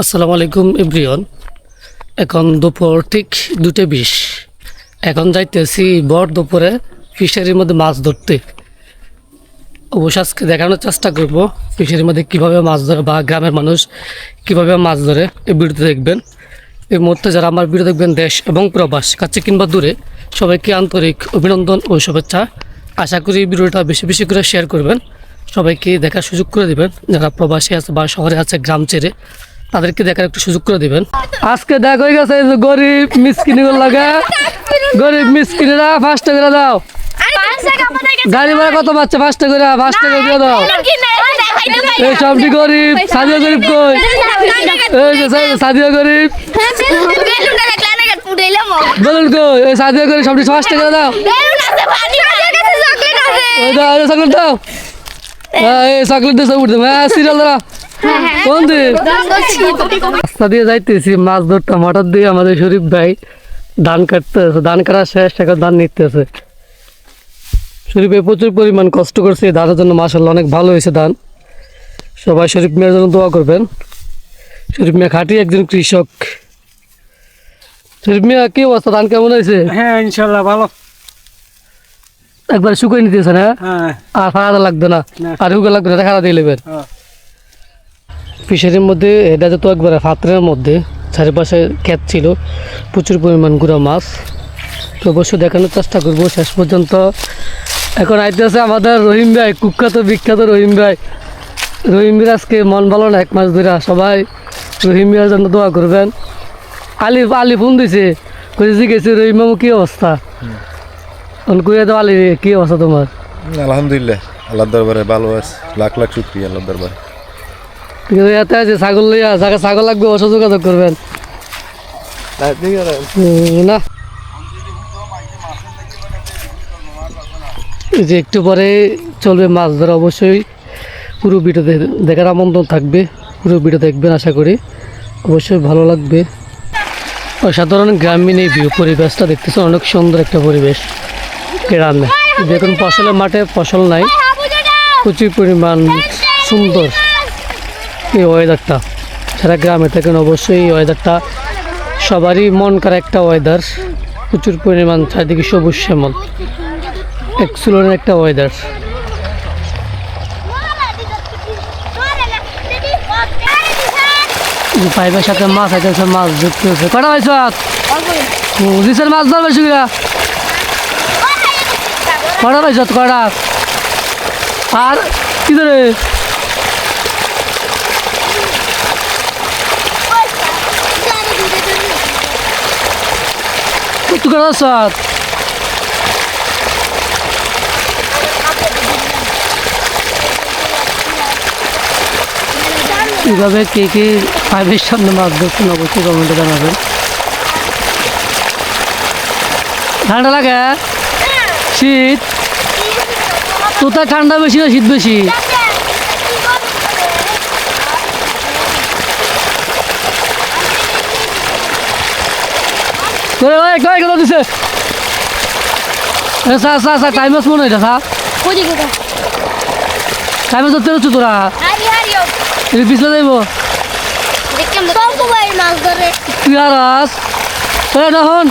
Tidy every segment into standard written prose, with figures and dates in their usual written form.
আসসালামু আলাইকুম এভরিওয়ান। এখন দুপুর ঠিক 2:20। এখন যাইতেছি ভর দুপুরে ফিশারির মধ্যে মাছ ধরতে। অবশ্য আজকে দেখানোর চেষ্টা করব ফিশারির মধ্যে কীভাবে মাছ ধরে বা গ্রামের মানুষ কীভাবে মাছ ধরে এই ভিডিওতে দেখবেন। এই মুহূর্তে যারা আমার ভিডিও দেখবেন দেশ এবং প্রবাস কাছে কিংবা দূরে সবাইকে আন্তরিক অভিনন্দন ও শুভেচ্ছা। আশা করি ভিডিওটা বেশি বেশি করে শেয়ার করবেন, সবাইকে দেখার সুযোগ করে দিবেন। যারা প্রবাসী আছে বা শহরে আছে গ্রাম ছেড়ে তাদেরকে দেখার একটু সুযোগ করে দিবেন। আজকে দেখ হয়ে গেছে গরিব মিসকিনের লাগে, গরিব মিসকিনেরা 5 টাকা করে দাও। গাড়ি ভাড়া কত পাচ্ছে? 5 টাকা করে, 5 টাকা দিয়ে দাও। এই সবটি গরিব, সাদিয়া গরিব কই? এই যে সাদিয়া গরিব, বলুন কই? এই সাদিয়া গরিব সবটি 5 টাকা দাও। ওই দাও চকলেট দাও, এই চকলেট দিয়ে সব উঠতে সিরিয়াল দাও। কোন দিন রাস্তা দিয়ে যাইতেছি মাছ ধরতাম, হঠাৎ দিয়ে আমাদের শরীফ ভাই ধান কাটতেছে, ধান কাটা শেষ, এখন ধান নিতেছে। শরীফ ভাই প্রচুর পরিমাণ কষ্ট করছে ধানের জন্য, মাশাআল্লাহ অনেক ভালো হয়েছে ধান। সবাই শরীফ মিয়ার জন্য দোয়া করবেন। শরীফ মিয়া খাঁটি একজন কৃষক। শরীফ মিয়া কি অবস্থা, ধান কেমন হয়েছে? হ্যাঁ ইনশাল্লাহ ভালো। একবার শুকিয়ে নিতেছে না? আর খাওয়া লাগবে না, আর হুকে লাগবে না, খাওয়া দিয়ে নেবেন। ফিশারির মধ্যে এটা যেত একবারে পাত্রের মধ্যে, চারিপাশে ক্ষেত ছিল, প্রচুর পরিমাণ গুঁড়া মাছ। তো অবশ্যই দেখানোর চেষ্টা করবো শেষ পর্যন্ত। এখন আইতেছে আমাদের রহিম ভাই, কুখ্যাত বিখ্যাত রহিম ভাই। রহিম ভাই আজকে মন ভালো না, 1 মাস ধরে। সবাই রহিম ভাইয়ের জন্য দোয়া করবেন। আলি ফোন দিছে, জিজ্ঞেস রহিম মামু কি অবস্থা? কুইয়া তো আলি, কি অবস্থা তোমার? আলহামদুলিল্লাহ, আল্লাহর দরবারে ভালো আছে, লাখ লাখ শুকরিয়া আল্লাহর দরবারে। কিন্তু এতে আছে ছাগল লইয়া, যাকে ছাগল লাগবে অবশ্য যোগাযোগ করবেন। না যে একটু পরে চলবে মাছ ধরা, অবশ্যই পুরো ভিডিও দেখার আমন্ত্রণ থাকবে। পুরো ভিডিও দেখবেন, আশা করি অবশ্যই ভালো লাগবে। অসাধারণ গ্রামীণ এই ভিউ, পরিবেশটা দেখতেছেন অনেক সুন্দর একটা পরিবেশ গ্রামে। দেখুন ফসলের মাঠে ফসল নাই, প্রচুর পরিমাণ সুন্দর এই ওয়েদারটা। সারা গ্রামে থাকেন অবশ্যই এই ওয়েদারটা সবারই মন করা একটা ওয়েদার। প্রচুর পরিমাণ চারিদিকে সবুজ শ্যামল, এক্সেলেন্ট একটা ওয়েদার। পাইপের সাথে মাছ আইতেছে, মাছ ধরতে হচ্ছে। কটা পাইছ? দিছেন মাছ ধরবে সুবিধা? কটা পাইছ? কটা? আর কি ধরে এইভাবে কে কে পাইপের সামনে মাছ ধরছেন অবশ্যই কমেন্টে জানাবেন। ঠান্ডা লাগে? শীত? তোতা ঠান্ডা বেশি না শীত বেশি? দিছে টাইম আছে মনে হয় টাইম ধরতে হচ্ছে তোরা পিছলে যাইব। তুই আর এখন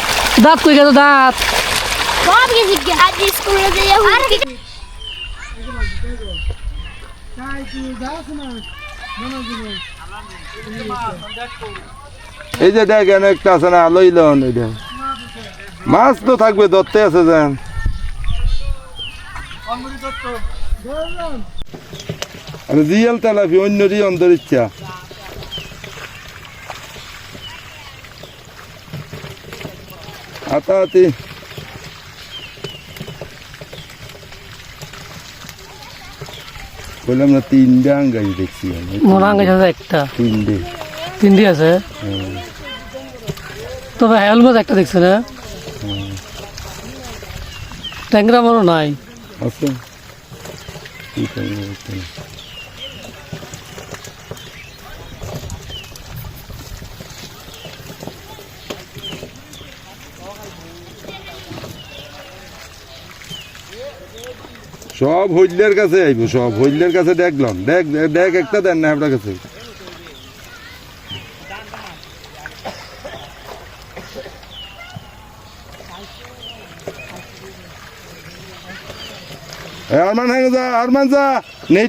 দাঁত কই গেছে? দাঁত এই যে দেখেন একটা আছে না, লইলেন এটা মাছ তো থাকবে, ধরতে আছে যেন। জিয়াল তেলাপি অন্যরই অন্তর ইচ্ছা। হাতাহাতি বললাম না, 3টে আঙ্গাই দেখছি। একটা 3টে আছে, তবে হ্যাল মাছ একটা দেখছে না, ট্যাংরা মারও নাই আছে। সব হইলের কাছে আইব, সব হইলের কাছে দেখলাম। দেখ দেখ একটা দেন না আপনার কাছে। আরমান হ্যাঁ যা আরমান যা নেই